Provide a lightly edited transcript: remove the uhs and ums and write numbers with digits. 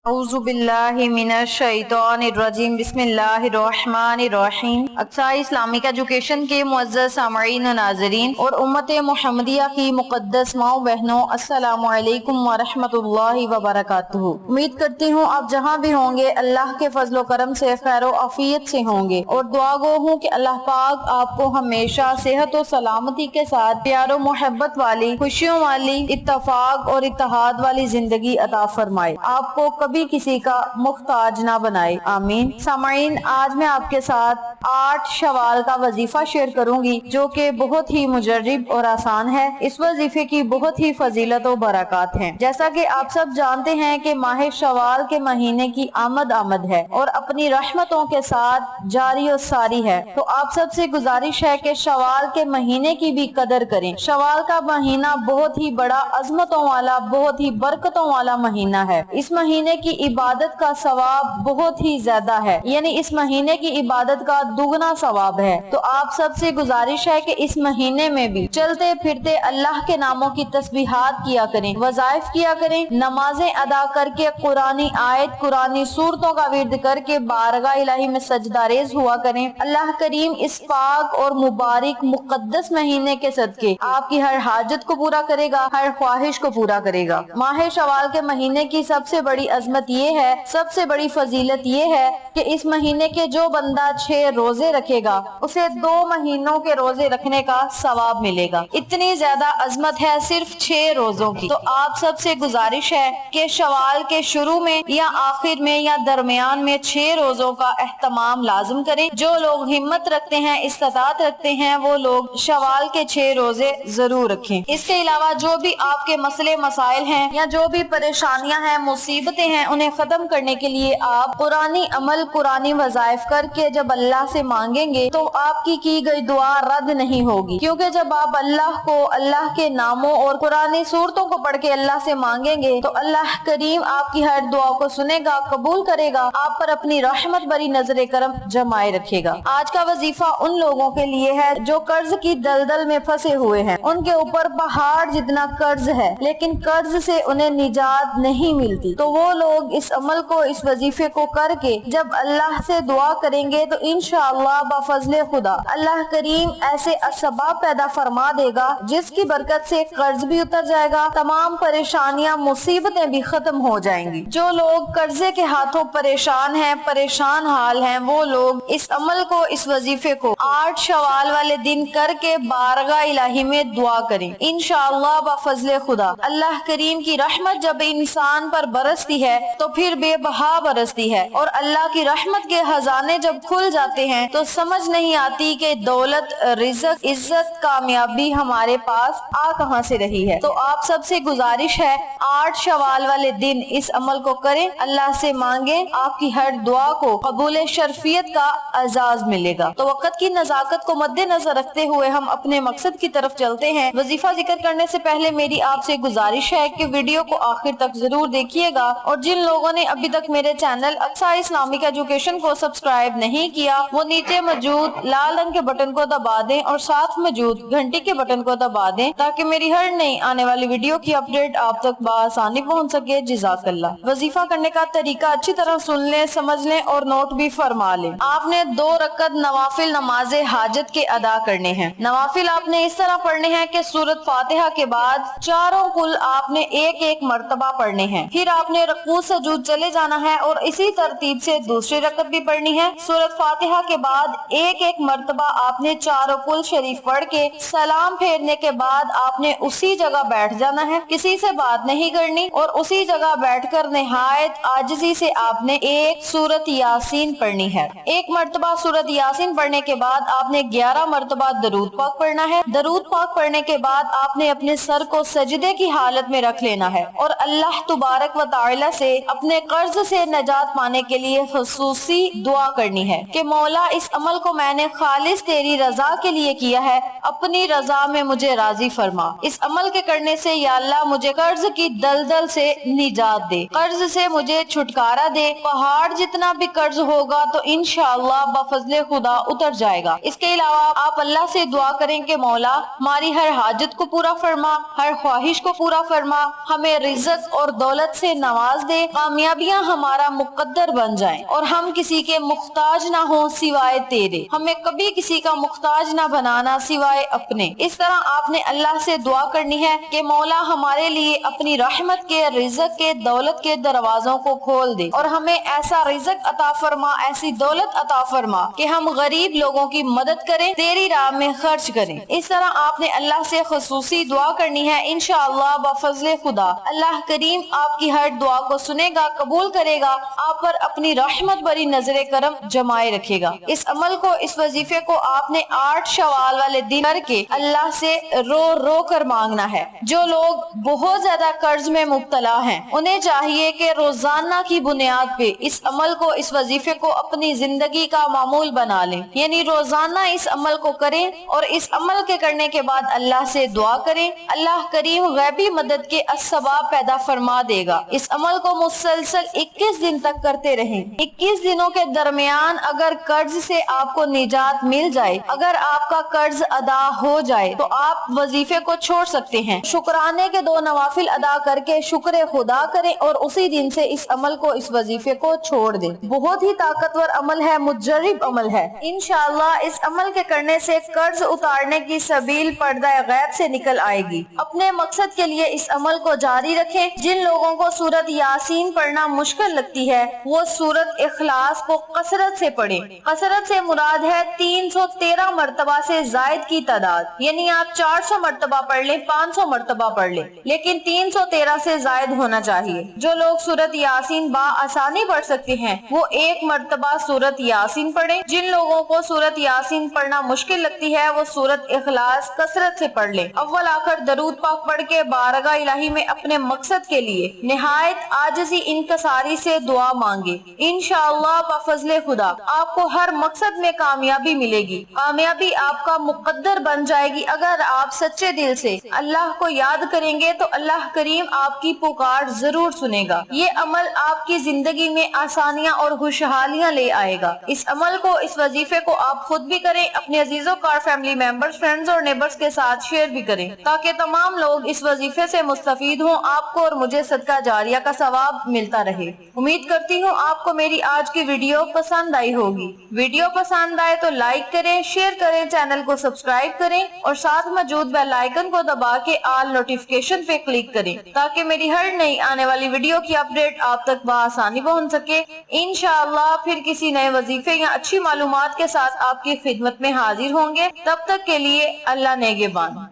اعوذ باللہ من الشیطان الرجیم بسم اللہ الرحمن الرحیم۔ اقصی اسلامک ایجوکیشن کے معزز سامعین و ناظرین اور امت محمدیہ کی مقدس ماؤں بہنوں، السلام علیکم ورحمۃ اللہ وبرکاتہ۔ امید کرتی ہوں آپ جہاں بھی ہوں گے اللہ کے فضل و کرم سے خیر و عافیت سے ہوں گے، اور دعا گو ہوں کہ اللہ پاک آپ کو ہمیشہ صحت و سلامتی کے ساتھ پیار و محبت والی، خوشیوں والی، اتفاق اور اتحاد والی زندگی عطا فرمائے، آپ کو کبھی کسی کا محتاج نہ بنائے، آمین۔ سامعین، آج میں آپ کے ساتھ 8 شوال کا وظیفہ شیئر کروں گی جو کہ بہت ہی مجرب اور آسان ہے۔ اس وظیفے کی بہت ہی فضیلت و برکات ہیں۔ جیسا کہ آپ سب جانتے ہیں کہ ماہ شوال کے مہینے کی آمد ہے اور اپنی رحمتوں کے ساتھ جاری و ساری ہے، تو آپ سب سے گزارش ہے کہ شوال کے مہینے کی بھی قدر کریں۔ شوال کا مہینہ بہت ہی بڑا عظمتوں والا، بہت ہی برکتوں والا مہینہ ہے۔ اس مہینے کی عبادت کا ثواب بہت ہی زیادہ ہے، یعنی اس مہینے کی عبادت کا دگنا ثواب ہے۔ تو آپ سب سے گزارش ہے کہ اس مہینے میں بھی چلتے پھرتے اللہ کے ناموں کی تسبیحات کیا کریں، وظائف کیا کریں، نمازیں ادا کر کے قرآنی آیت، قرآنی سورتوں کا ورد کر کے بارگاہ الہی میں سجدہ ریز ہوا کریں۔ اللہ کریم اس پاک اور مبارک مقدس مہینے کے صدقے آپ کی ہر حاجت کو پورا کرے گا، ہر خواہش کو پورا کرے گا۔ ماہ شوال کے مہینے کی سب سے بڑی عظمت یہ ہے، سب سے بڑی فضیلت یہ ہے کہ اس مہینے کے جو بندہ 6 روزے رکھے گا اسے 2 مہینوں کے روزے رکھنے کا ثواب ملے گا۔ اتنی زیادہ عظمت ہے صرف 6 روزوں کی۔ تو آپ سب سے گزارش ہے کہ شوال کے شروع میں یا آخر میں یا درمیان میں 6 روزوں کا اہتمام لازم کریں۔ جو لوگ ہمت رکھتے ہیں، استطاعت رکھتے ہیں، وہ لوگ شوال کے 6 روزے ضرور رکھیں۔ اس کے علاوہ جو بھی آپ کے مسئلے مسائل ہیں یا جو بھی پریشانیاں ہیں، مصیبتیں ہیں، انہیں ختم کرنے کے لیے آپ قرآنی عمل، قرآنی وظائف کر کے جب اللہ سے مانگیں گے تو آپ کی گئی دعا رد نہیں ہوگی، کیونکہ جب آپ اللہ کو، اللہ کے ناموں اور قرآنی صورتوں کو پڑھ کے اللہ سے مانگیں گے تو اللہ کریم آپ کی ہر دعا کو سنے گا، قبول کرے گا، آپ پر اپنی رحمت بری نظر کرم جمائے رکھے گا۔ آج کا وظیفہ ان لوگوں کے لیے ہے جو قرض کی دلدل میں پھنسے ہوئے ہیں، ان کے اوپر پہاڑ جتنا قرض ہے لیکن قرض سے انہیں نجات نہیں ملتی، تو وہ لوگ اس عمل کو، اس وظیفے کو کر کے جب اللہ سے دعا کریں گے تو انشاءاللہ بفضل خدا اللہ کریم ایسے اسباب پیدا فرما دے گا جس کی برکت سے قرض بھی اتر جائے گا، تمام پریشانیاں، مصیبتیں بھی ختم ہو جائیں گی۔ جو لوگ قرضے کے ہاتھوں پریشان ہیں، پریشان حال ہیں، وہ لوگ اس عمل کو، اس وظیفے کو 8 شوال والے دن کر کے بارگاہ الہی میں دعا کریں۔ انشاءاللہ بفضل خدا اللہ کریم کی رحمت جب انسان پر برستی ہے تو پھر بے بہا برستی ہے، اور اللہ کی رحمت کے خزانے جب کھل جاتے ہیں تو سمجھ نہیں آتی کہ دولت، رزق، عزت، کامیابی ہمارے پاس آ کہاں سے رہی ہے۔ تو آپ سب سے گزارش ہے 8 شوال والے دن اس عمل کو کریں، اللہ سے مانگیں، آپ کی ہر دعا کو قبول شرفیت کا اعزاز ملے گا۔ تو وقت کی نزاکت کو مد نظر رکھتے ہوئے ہم اپنے مقصد کی طرف چلتے ہیں۔ وظیفہ ذکر کرنے سے پہلے میری آپ سے گزارش ہے کہ ویڈیو کو آخر تک ضرور دیکھیے گا، اور جن لوگوں نے ابھی تک میرے چینل اقصی اسلامک ایجوکیشن کو سبسکرائب نہیں کیا وہ نیچے موجود لال رنگ کے بٹن کو دبا دیں اور ساتھ موجود گھنٹی کے بٹن کو دبا دیں تاکہ میری ہر نئی آنے والی ویڈیو کی اپڈیٹ آپ تک بآسانی پہنچ سکے۔ جزاک اللہ۔ وظیفہ کرنے کا طریقہ اچھی طرح سن لیں، سمجھ لیں اور نوٹ بھی فرما لیں۔ آپ نے 2 رکعت نوافل نماز حاجت کے ادا کرنے ہیں۔ نوافل آپ نے اس طرح پڑھنے ہیں کہ سورۃ فاتحہ کے بعد چاروں کل آپ نے ایک مرتبہ پڑھنے ہیں، پھر آپ نے رکوع سجود چلے جانا ہے اور اسی ترتیب سے دوسری رکعت بھی پڑھنی ہے۔ سورۃ فاتحہ کے بعد ایک مرتبہ آپ نے چاروں کل شریف پڑھ کے سلام پھیرنے کے بعد آپ نے اسی جگہ بیٹھ جانا ہے، کسی سے بات نہیں کرنی، اور اسی جگہ بیٹھ کر نہایت عاجزی سے آپ نے ایک سورۃ یاسین پڑھنی ہے۔ ایک مرتبہ سورۃ یاسین پڑھنے کے بعد آپ نے 11 مرتبہ درود پاک پڑھنا ہے۔ درود پاک پڑھنے کے بعد آپ نے اپنے سر کو سجدے کی حالت میں رکھ لینا ہے اور اللہ تبارک و تعالی سے اپنے قرض سے نجات پانے کے لیے خصوصی دعا کرنی ہے کہ مولا مولا اس عمل کو میں نے خالص تیری رضا کے لیے کیا ہے، اپنی رضا میں مجھے راضی فرما۔ اس عمل کے کرنے سے یا اللہ مجھے قرض کی دلدل سے نجات دے، قرض سے مجھے چھٹکارا دے۔ پہاڑ جتنا بھی قرض ہوگا تو انشاءاللہ بفضل خدا اتر جائے گا۔ اس کے علاوہ آپ اللہ سے دعا کریں کہ مولا ہماری ہر حاجت کو پورا فرما، ہر خواہش کو پورا فرما، ہمیں رزق اور دولت سے نواز دے، کامیابیاں ہمارا مقدر بن جائیں اور ہم کسی کے محتاج نہ ہوں سوائے تیرے، ہمیں کبھی کسی کا محتاج نہ بنانا سوائے اپنے۔ اس طرح آپ نے اللہ سے دعا کرنی ہے کہ مولا ہمارے لیے اپنی رحمت کے، رزق کے، دولت کے دروازوں کو کھول دے اور ہمیں ایسا رزق عطا فرما، ایسی دولت عطا فرما کہ ہم غریب لوگوں کی مدد کریں، تیری راہ میں خرچ کریں۔ اس طرح آپ نے اللہ سے خصوصی دعا کرنی ہے، انشاءاللہ بفضل خدا اللہ کریم آپ کی ہر دعا کو سنے گا، قبول کرے گا، آپ پر اپنی رحمت بری نظر کرم جمائے رکھے گا۔ اس عمل کو، اس وظیفے کو آپ نے 8 شوال والے دن کر کے اللہ سے رو رو کر مانگنا ہے۔ جو لوگ بہت زیادہ قرض میں مبتلا ہیں انہیں چاہیے کہ روزانہ کی بنیاد پہ اس عمل کو، اس وظیفے کو اپنی زندگی کا معمول بنا لیں، یعنی روزانہ اس عمل کو کریں اور اس عمل کے کرنے کے بعد اللہ سے دعا کریں، اللہ کریم غیبی مدد کے اسباب پیدا فرما دے گا۔ اس عمل کو مسلسل 21 دن تک کرتے رہیں۔ 21 دنوں کے درمیان اگر قرض سے آپ کو نجات مل جائے، اگر آپ کا قرض ادا ہو جائے تو آپ وظیفے کو چھوڑ سکتے ہیں، شکرانے کے 2 نوافل ادا کر کے شکر خدا کریں اور اسی دن سے اس عمل کو، اس وظیفے کو چھوڑ دیں۔ بہت ہی طاقتور عمل ہے، مجرب عمل ہے۔ انشاءاللہ اس عمل کے کرنے سے قرض اتارنے کی سبیل پردہ غیب سے نکل آئے گی۔ اپنے مقصد کے لیے اس عمل کو جاری رکھیں۔ جن لوگوں کو سورت یاسین پڑھنا مشکل لگتی ہے وہ سورت اخلاص کو کثرت سے پڑھیں۔ کثرت سے مراد ہے 313 مرتبہ سے زائد کی تعداد، یعنی آپ 400 مرتبہ پڑھ لیں، 500 مرتبہ پڑھ لیں، لیکن 313 سے زائد ہونا چاہیے۔ جو لوگ سورت یاسین بآسانی پڑھ سکتے ہیں وہ 1 مرتبہ سورت یاسین پڑھیں۔ جن لوگوں کو سورت یاسین پڑھنا مشکل لگتی ہے وہ سورت اخلاص کثرت سے پڑھ لیں۔ اول آخر درود پاک پڑھ کے بارگاہ الہی میں اپنے مقصد کے لیے نہایت عاجزی انکساری سے دعا مانگے۔ انشاءاللہ بفضل خدا آپ کو ہر مقصد میں کامیابی ملے گی، کامیابی آپ کا مقدر بن جائے گی۔ اگر آپ سچے دل سے اللہ کو یاد کریں گے تو اللہ کریم آپ کی پکار ضرور سنے گا۔ یہ عمل آپ کی زندگی میں آسانیاں اور خوشحالیاں لے آئے گا۔ اس عمل کو، اس وظیفے کو آپ خود بھی کریں، اپنے عزیزوں کار فیملی ممبرز، فرینڈز اور نیبرز کے ساتھ شیئر بھی کریں تاکہ تمام لوگ اس وظیفے سے مستفید ہوں، آپ کو اور مجھے صدقہ جاریہ کا ثواب ملتا رہے۔ امید کرتی ہوں آپ کو میری آج کی ویڈیو پسند آئی ہوگی۔ ویڈیو پسند آئے تو لائک کریں، شیئر کریں، چینل کو سبسکرائب کریں اور ساتھ موجود بیل آئیکن کو دبا کے آل نوٹیفیکیشن پہ کلک کریں تاکہ میری ہر نئی آنے والی ویڈیو کی اپڈیٹ آپ تک بآسانی پہنچ سکے۔ انشاءاللہ پھر کسی نئے وظیفے یا اچھی معلومات کے ساتھ آپ کی خدمت میں حاضر ہوں گے۔ تب تک کے لیے اللہ نگہبان۔